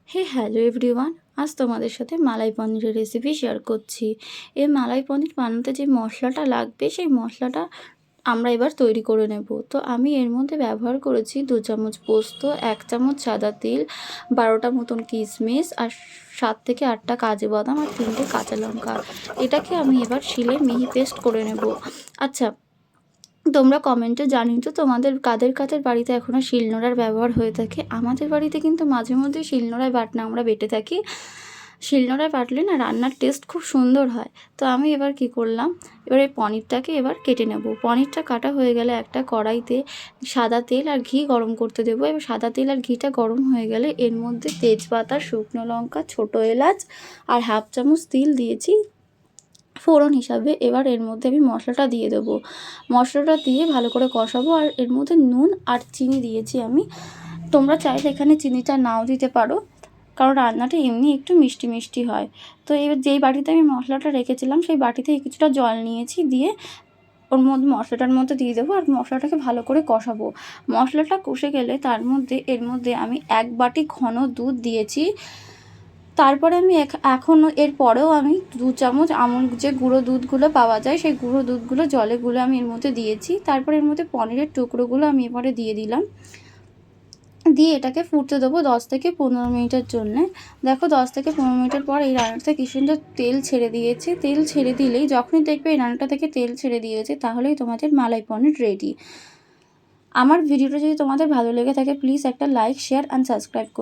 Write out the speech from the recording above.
Hello everyone, আজ তোমাদের সাথে মালাই পনিরের রেসিপি শেয়ার করছি। এই মালাই পনির বানাতে যে মশলাটা লাগবে সেই মশলাটা আমরা এবার তৈরি করে নেব। তো আমি এর মধ্যে ব্যবহার করেছি 2 চামচ পোস্ত, 1 চামচ সাদা তিল, 12টা মতন কিশমিশ আর 7 থেকে 8টা কাজু বাদাম আর 3টে কাঁচা লঙ্কা। এটাকে আমি এবার শিলে মিহি পেস্ট করে নেব। আচ্ছা, তোমরা কমেন্টে জানিও তো তোমাদের কাদের কাদের বাড়িতে এখনও শিলনোড়ার ব্যবহার হয়ে থাকে। আমাদের বাড়িতে কিন্তু মাঝে মধ্যে শিলনোড়ায় বাটনা আমরা বেটে থাকি। শিলনোড়ায় বাটলে না রান্নার টেস্ট খুব সুন্দর হয়। তো আমি এবার কি করলাম, এবার এই পনিরটাকে এবার কেটে নেব। পনিরটা কাটা হয়ে গেলে একটা কড়াইতে সাদা তেল আর ঘি গরম করতে দেবো। এবার সাদা তেল আর ঘিটা গরম হয়ে গেলে এর মধ্যে তেজপাতা, শুকনো লঙ্কা, ছোটো এলাচ আর 1/2 চামচ তিল দিয়েছি ফোড়ন হিসাবে। এবার এর মধ্যে আমি মশলাটা দিয়ে দেবো। মশলাটা দিয়ে ভালো করে কষাবো আর এর মধ্যে নুন আর চিনি দিয়েছি আমি। তোমরা চাইলে এখানে চিনিটা নাও দিতে পারো, কারণ রান্নাটা এমনি একটু মিষ্টি মিষ্টি হয়। তো এবার যেই বাটিতে আমি মশলাটা রেখেছিলাম সেই বাটিতে কিছুটা জল নিয়েছি, দিয়ে ওর মধ্যে মশলাটার মধ্যে দিয়ে দেবো আর মশলাটাকে ভালো করে কষাবো। মশলাটা কষে গেলে এর মধ্যে আমি 1 বাটি ঘন দুধ দিয়েছি। তারপরে আমি এখনও এর পরেও আমি 2 চামচ আমুল যে গুঁড়ো দুধগুলো পাওয়া যায় সেই গুঁড়ো দুধগুলো জলে গুলে আমি এর মধ্যে দিয়েছি। তারপর এর মধ্যে পনিরের টুকরোগুলো আমি এবারে দিয়ে দিলাম, দিয়ে এটাকে ফুটতে দেবো 10 থেকে 15 মিনিটের জন্যে। দেখো 10 থেকে 15 মিনিটের পর এই রান্নাটা কি সুন্দর তেল ছেড়ে দিয়েছে। তেল ছেড়ে দিলেই, যখনই দেখবে এই রান্নাটা থেকে তেল ছেড়ে দিয়েছে, তাহলেই তোমাদের মালাই পনির রেডি। আমার ভিডিওটা যদি তোমাদের ভালো লেগে থাকে প্লিজ একটা লাইক, শেয়ার অ্যান্ড সাবস্ক্রাইব করো।